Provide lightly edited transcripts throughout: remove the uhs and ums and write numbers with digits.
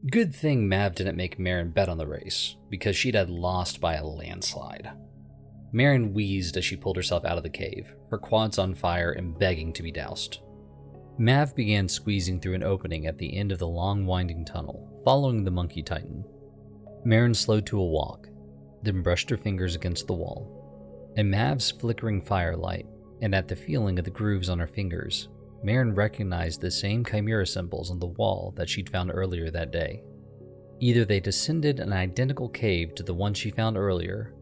Good thing Mav didn't make Marin bet on the race, because she'd had lost by a landslide. Marin wheezed as she pulled herself out of the cave, her quads on fire and begging to be doused. Mav began squeezing through an opening at the end of the long winding tunnel, following the monkey titan. Marin slowed to a walk, then brushed her fingers against the wall. In Mav's flickering firelight, and at the feeling of the grooves on her fingers, Marin recognized the same chimera symbols on the wall that she'd found earlier that day. Either they descended an identical cave to the one she found earlier,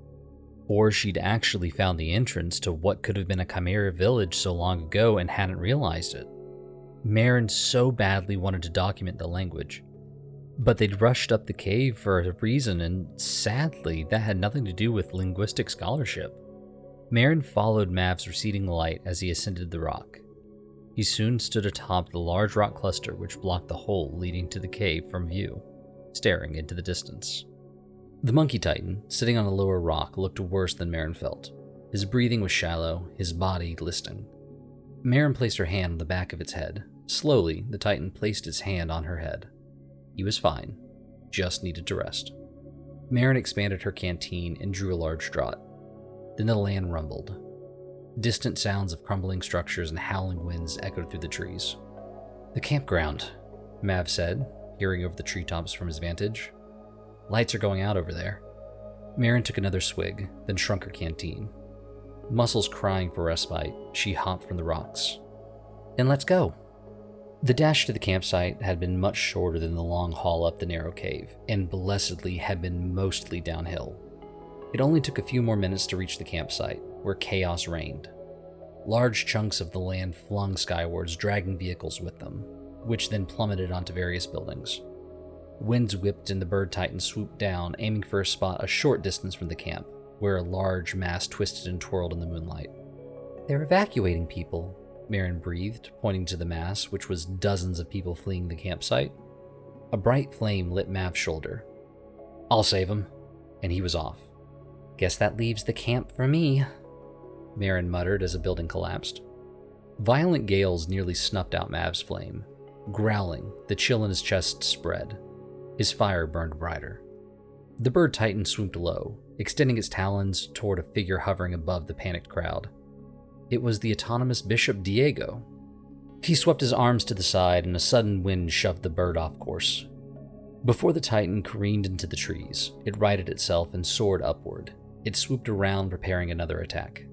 or she'd actually found the entrance to what could have been a chimera village so long ago and hadn't realized it. Marin so badly wanted to document the language, but they'd rushed up the cave for a reason, and sadly, that had nothing to do with linguistic scholarship. Marin followed Mav's receding light as he ascended the rock. He soon stood atop the large rock cluster which blocked the hole leading to the cave from view, staring into the distance. The monkey titan, sitting on a lower rock, looked worse than Marin felt. His breathing was shallow, his body glistening. Marin placed her hand on the back of its head. Slowly, the titan placed its hand on her head. He was fine, just needed to rest. Marin expanded her canteen and drew a large draught. Then the land rumbled. Distant sounds of crumbling structures and howling winds echoed through the trees. "The campground," Mav said, peering over the treetops from his vantage. "Lights are going out over there." Marin took another swig, then shrunk her canteen. Muscles crying for respite, she hopped from the rocks. "Then let's go." The dash to the campsite had been much shorter than the long haul up the narrow cave, and blessedly had been mostly downhill. It only took a few more minutes to reach the campsite, where chaos reigned. Large chunks of the land flung skywards, dragging vehicles with them, which then plummeted onto various buildings. Winds whipped and the bird titan swooped down, aiming for a spot a short distance from the camp, where a large mass twisted and twirled in the moonlight. "They're evacuating people," Marin breathed, pointing to the mass, which was dozens of people fleeing the campsite. A bright flame lit Mav's shoulder. "I'll save him," and he was off. "Guess that leaves the camp for me," Marin muttered as a building collapsed. Violent gales nearly snuffed out Mav's flame. Growling, the chill in his chest spread. His fire burned brighter. The bird titan swooped low, extending its talons toward a figure hovering above the panicked crowd. It was the autonomous Bishop Diego. He swept his arms to the side, and a sudden wind shoved the bird off course. Before the titan careened into the trees, it righted itself and soared upward. It swooped around, preparing another attack.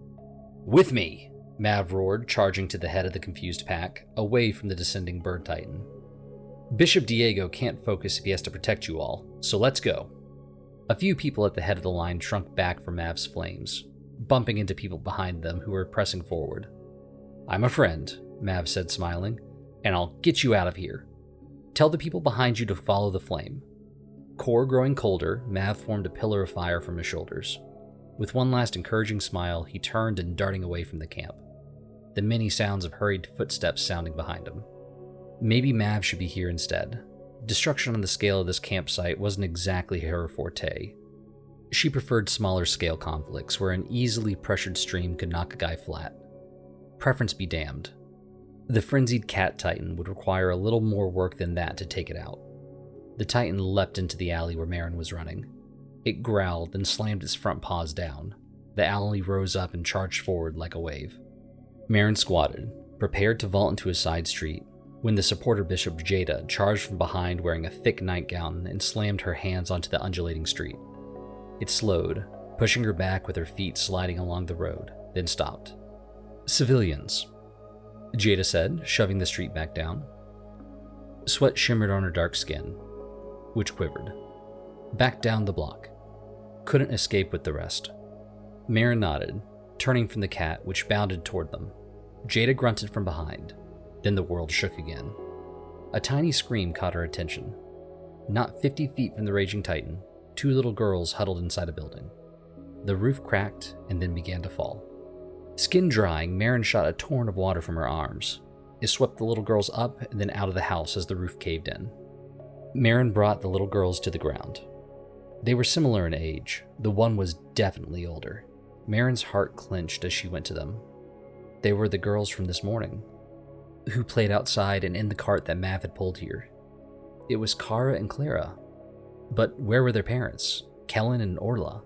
"With me!" Mav roared, charging to the head of the confused pack, away from the descending bird titan. "Bishop Diego can't focus if he has to protect you all, so let's go." A few people at the head of the line shrunk back from Mav's flames, bumping into people behind them who were pressing forward. "I'm a friend," Mav said, smiling, "and I'll get you out of here. Tell the people behind you to follow the flame." Core growing colder, Mav formed a pillar of fire from his shoulders. With one last encouraging smile, he turned and darting away from the camp, the many sounds of hurried footsteps sounding behind him. Maybe Mav should be here instead. Destruction on the scale of this campsite wasn't exactly her forte. She preferred smaller scale conflicts where an easily pressured stream could knock a guy flat. Preference be damned. The frenzied cat titan would require a little more work than that to take it out. The titan leapt into the alley where Marin was running. It growled and slammed its front paws down. The alley rose up and charged forward like a wave. Marin squatted, prepared to vault into a side street, when the supporter Bishop Jada charged from behind wearing a thick nightgown and slammed her hands onto the undulating street. It slowed, pushing her back with her feet sliding along the road, then stopped. "Civilians," Jada said, shoving the street back down. Sweat shimmered on her dark skin, which quivered. Back down the block. Couldn't escape with the rest. Marin nodded, turning from the cat, which bounded toward them. Jada grunted from behind. Then the world shook again. A tiny scream caught her attention. Not 50 feet from the raging titan, two little girls huddled inside a building. The roof cracked and then began to fall. Skin drying, Marin shot a torrent of water from her arms. It swept the little girls up and then out of the house as the roof caved in. Marin brought the little girls to the ground. They were similar in age. The one was definitely older. Marin's heart clenched as she went to them. They were the girls from this morning, who played outside and in the cart that Mav had pulled here. It was Kara and Clara. But where were their parents, Kellen and Orla?